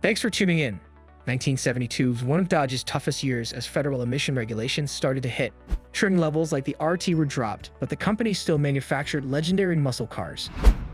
Thanks for tuning in. 1972 was one of Dodge's toughest years as federal emission regulations started to hit. Trim levels like the RT were dropped, but the company still manufactured legendary muscle cars.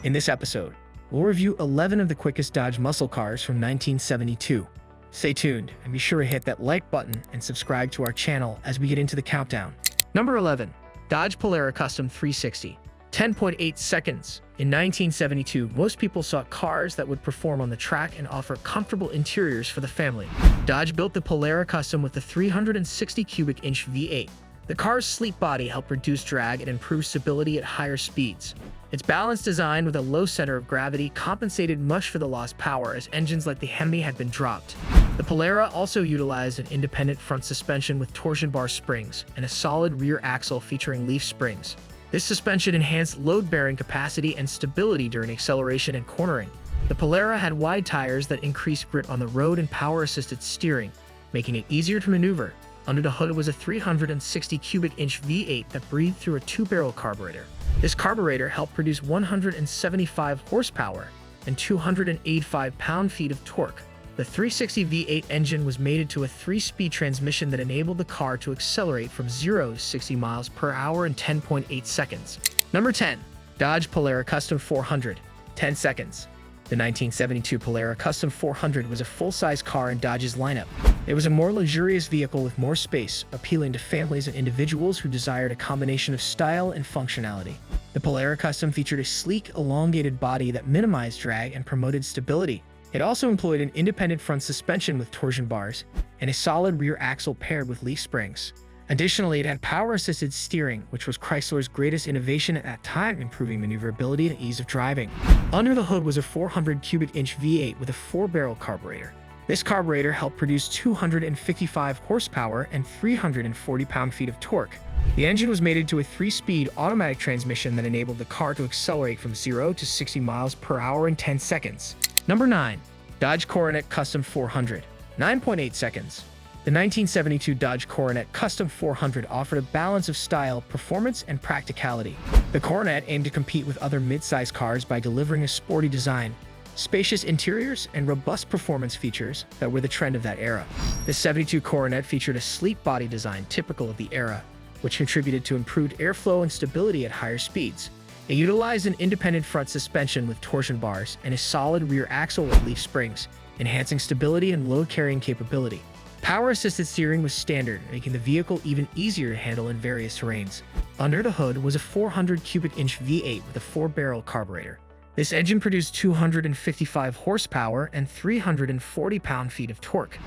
In this episode, we'll review 11 of the quickest Dodge muscle cars from 1972. Stay tuned and be sure to hit that like button and subscribe to our channel as we get into the countdown. Number 11. Dodge Polara Custom 360. 10.8 seconds. In 1972, most people sought cars that would perform on the track and offer comfortable interiors for the family. Dodge built the Polara Custom with the 360 cubic inch V8. The car's sleek body helped reduce drag and improve stability at higher speeds. Its balanced design with a low center of gravity compensated much for the lost power as engines like the Hemi had been dropped. The Polara also utilized an independent front suspension with torsion bar springs and a solid rear axle featuring leaf springs. This suspension enhanced load-bearing capacity and stability during acceleration and cornering. The Polara had wide tires that increased grip on the road and power-assisted steering, making it easier to maneuver. Under the hood was a 360 cubic inch V8 that breathed through a two-barrel carburetor. This carburetor helped produce 175 horsepower and 285 pound-feet of torque. The 360 V8 engine was mated to a 3-speed transmission that enabled the car to accelerate from 0 to 60 miles per hour in 10.8 seconds. Number 10. Dodge Polara Custom 400. 10 seconds. The 1972 Polara Custom 400 was a full-size car in Dodge's lineup. It was a more luxurious vehicle with more space, appealing to families and individuals who desired a combination of style and functionality. The Polara Custom featured a sleek, elongated body that minimized drag and promoted stability. It also employed an independent front suspension with torsion bars and a solid rear axle paired with leaf springs. Additionally, it had power-assisted steering, which was Chrysler's greatest innovation at that time, improving maneuverability and ease of driving. Under the hood was a 400 cubic inch V8 with a 4-barrel carburetor. This carburetor helped produce 255 horsepower and 340 pound-feet of torque. The engine was mated to a 3-speed automatic transmission that enabled the car to accelerate from 0 to 60 miles per hour in 10 seconds. Number 9. Dodge Coronet Custom 400. 9.8 seconds. The 1972 Dodge Coronet Custom 400 offered a balance of style, performance, and practicality. The Coronet aimed to compete with other mid-size cars by delivering a sporty design, spacious interiors, and robust performance features that were the trend of that era. The 72 Coronet featured a sleek body design typical of the era, which contributed to improved airflow and stability at higher speeds. It utilized an independent front suspension with torsion bars and a solid rear axle with leaf springs, enhancing stability and load-carrying capability. Power-assisted steering was standard, making the vehicle even easier to handle in various terrains. Under the hood was a 400 cubic inch V8 with a 4-barrel carburetor. This engine produced 255 horsepower and 340 pound-feet of torque.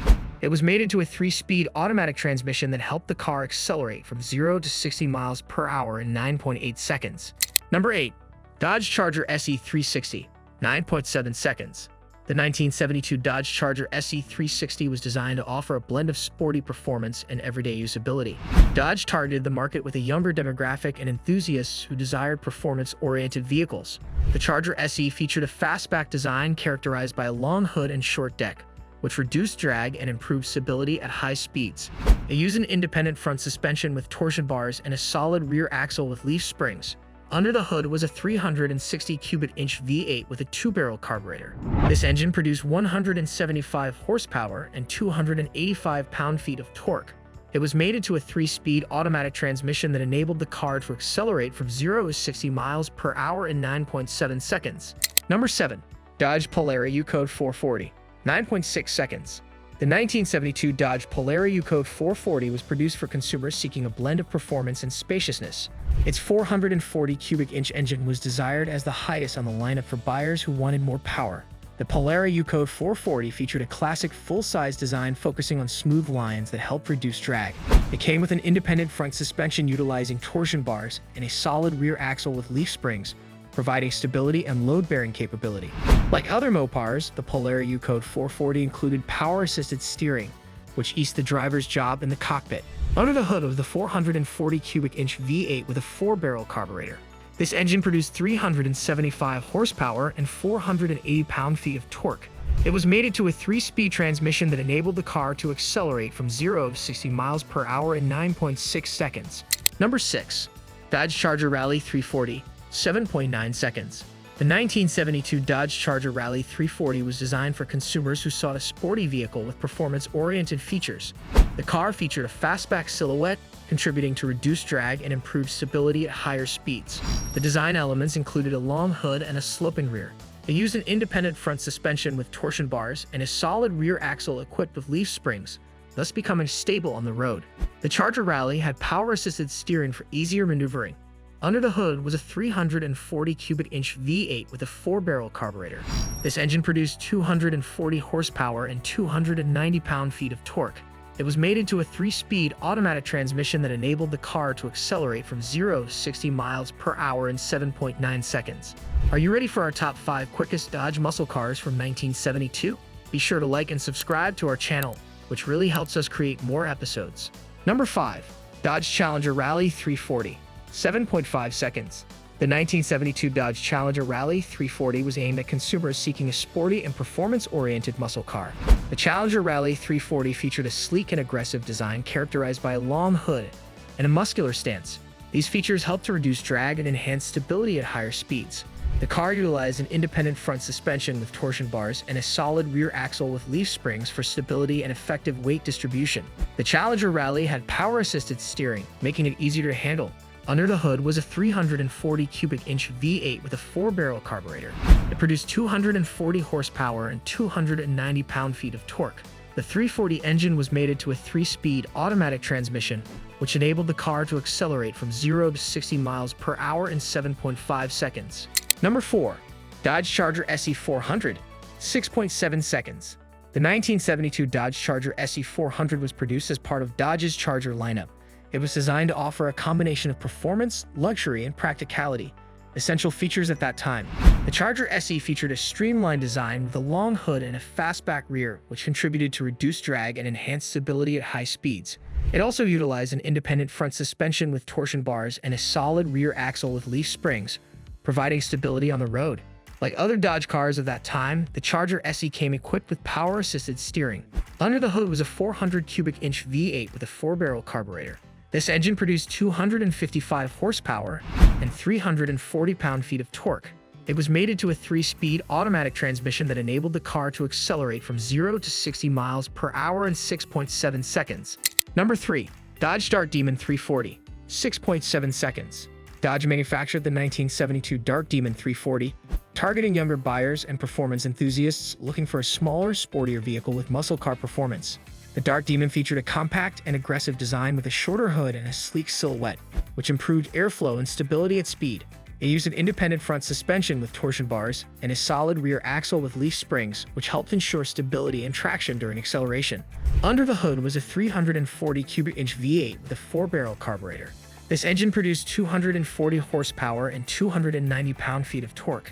It was mated to a 3-speed automatic transmission that helped the car accelerate from 0 to 60 miles per hour in 9.8 seconds. Number 8. Dodge Charger SE 360. 9.7 seconds. The 1972 Dodge Charger SE 360 was designed to offer a blend of sporty performance and everyday usability. Dodge targeted the market with a younger demographic and enthusiasts who desired performance-oriented vehicles. The Charger SE featured a fastback design characterized by a long hood and short deck, which reduced drag and improved stability at high speeds. It used an independent front suspension with torsion bars and a solid rear axle with leaf springs. Under the hood was a 360 cubic inch V8 with a 2-barrel carburetor. This engine produced 175 horsepower and 285 pound-feet of torque. It was mated to a 3-speed automatic transmission that enabled the car to accelerate from 0 to 60 miles per hour in 9.7 seconds. Number 7. Dodge Polara U-Code 440. 9.6 seconds. The 1972 Dodge Polara U-Code 440 was produced for consumers seeking a blend of performance and spaciousness. Its 440 cubic inch engine was desired as the highest on the lineup for buyers who wanted more power. The Polara U-Code 440 featured a classic full-size design focusing on smooth lines that helped reduce drag. It came with an independent front suspension utilizing torsion bars and a solid rear axle with leaf springs, providing stability and load-bearing capability. Like other Mopars, the Polara U-Code 440 included power-assisted steering, which eased the driver's job in the cockpit. Under the hood was the 440 cubic inch V8 with a 4-barrel carburetor. This engine produced 375 horsepower and 480 pound-feet of torque. It was mated to a 3-speed transmission that enabled the car to accelerate from 0 to 60 miles per hour in 9.6 seconds. Number 6. Dodge Charger Rally 340. 7.9 seconds. The 1972 Dodge Charger Rally 340 was designed for consumers who sought a sporty vehicle with performance-oriented features. The car featured a fastback silhouette, contributing to reduced drag and improved stability at higher speeds. The design elements included a long hood and a sloping rear. It used an independent front suspension with torsion bars and a solid rear axle equipped with leaf springs, thus becoming stable on the road. The Charger Rally had power-assisted steering for easier maneuvering. Under the hood was a 340 cubic inch V8 with a 4-barrel carburetor. This engine produced 240 horsepower and 290 pound-feet of torque. It was mated to a 3-speed automatic transmission that enabled the car to accelerate from 0 to 60 miles per hour in 7.9 seconds. Are you ready for our top 5 quickest Dodge muscle cars from 1972? Be sure to like and subscribe to our channel, which really helps us create more episodes. Number 5. Dodge Challenger Rally 340. 7.5 seconds. The 1972 Dodge Challenger Rally 340 was aimed at consumers seeking a sporty and performance-oriented muscle car. The Challenger Rally 340 featured a sleek and aggressive design characterized by a long hood and a muscular stance. These features helped to reduce drag and enhance stability at higher speeds. The car utilized an independent front suspension with torsion bars and a solid rear axle with leaf springs for stability and effective weight distribution. The Challenger Rally had power-assisted steering, making it easier to handle. Under the hood was a 340 cubic inch V8 with a 4-barrel carburetor. It produced 240 horsepower and 290 pound-feet of torque. The 340 engine was mated to a 3-speed automatic transmission, which enabled the car to accelerate from 0 to 60 miles per hour in 7.5 seconds. Number 4. Dodge Charger SE 400. 6.7 seconds. The 1972 Dodge Charger SE 400 was produced as part of Dodge's Charger lineup. It was designed to offer a combination of performance, luxury, and practicality, essential features at that time. The Charger SE featured a streamlined design with a long hood and a fastback rear, which contributed to reduced drag and enhanced stability at high speeds. It also utilized an independent front suspension with torsion bars and a solid rear axle with leaf springs, providing stability on the road. Like other Dodge cars of that time, the Charger SE came equipped with power-assisted steering. Under the hood was a 400 cubic inch V8 with a 4-barrel carburetor. This engine produced 255 horsepower and 340 pound-feet of torque. It was mated to a 3-speed automatic transmission that enabled the car to accelerate from 0 to 60 miles per hour in 6.7 seconds. Number 3. Dodge Dart Demon 340. 6.7 seconds. Dodge manufactured the 1972 Dart Demon 340, targeting younger buyers and performance enthusiasts looking for a smaller, sportier vehicle with muscle car performance. The Dart Demon featured a compact and aggressive design with a shorter hood and a sleek silhouette, which improved airflow and stability at speed. It used an independent front suspension with torsion bars and a solid rear axle with leaf springs, which helped ensure stability and traction during acceleration. Under the hood was a 340 cubic inch V8 with a 4-barrel carburetor. This engine produced 240 horsepower and 290 pound-feet of torque.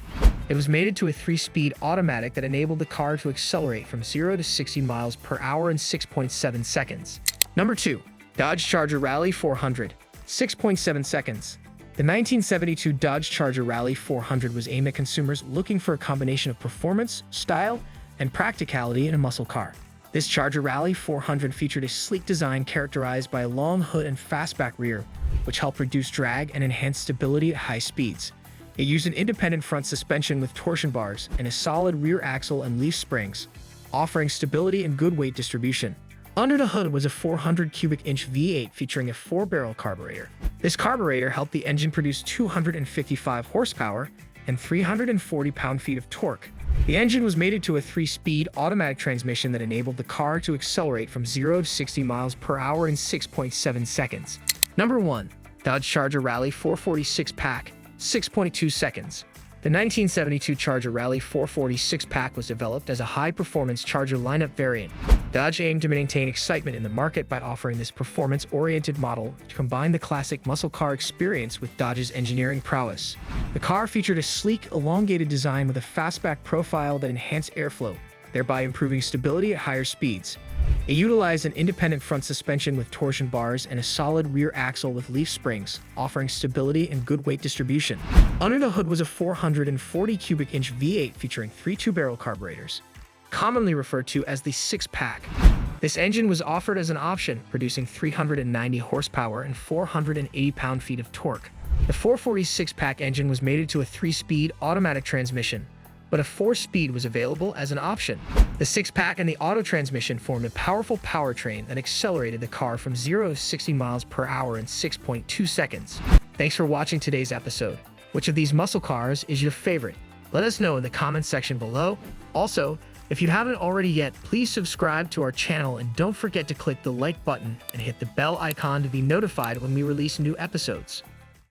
It was mated to a 3-speed automatic that enabled the car to accelerate from 0 to 60 miles per hour in 6.7 seconds. Number 2. Dodge Charger Rally 400. 6.7 seconds. The 1972 Dodge Charger Rally 400 was aimed at consumers looking for a combination of performance, style, and practicality in a muscle car. This Charger Rally 400 featured a sleek design characterized by a long hood and fastback rear, which helped reduce drag and enhance stability at high speeds. It used an independent front suspension with torsion bars and a solid rear axle and leaf springs, offering stability and good weight distribution. Under the hood was a 400 cubic inch V8 featuring a 4-barrel carburetor. This carburetor helped the engine produce 255 horsepower and 340 pound-feet of torque. The engine was mated to a 3-speed automatic transmission that enabled the car to accelerate from 0 to 60 miles per hour in 6.7 seconds. Number 1. Dodge Charger Rally 440 6-pack. 6.2 seconds. The 1972 Charger Rally 440 6-pack was developed as a high-performance Charger lineup variant. Dodge aimed to maintain excitement in the market by offering this performance-oriented model to combine the classic muscle car experience with Dodge's engineering prowess. The car featured a sleek, elongated design with a fastback profile that enhanced airflow, thereby improving stability at higher speeds. It utilized an independent front suspension with torsion bars and a solid rear axle with leaf springs, offering stability and good weight distribution. Under the hood was a 440 cubic inch V8 featuring 3 2-barrel carburetors, commonly referred to as the 6-pack. This engine was offered as an option, producing 390 horsepower and 480 pound-feet of torque. The 440 six-pack engine was mated to a 3-speed automatic transmission, but a 4-speed was available as an option. The six-pack and the auto transmission formed a powerful powertrain that accelerated the car from 0 to 60 miles per hour in 6.2 seconds. Thanks for watching today's episode. Which of these muscle cars is your favorite? Let us know in the comments section below. Also, if you haven't already yet, please subscribe to our channel and don't forget to click the like button and hit the bell icon to be notified when we release new episodes.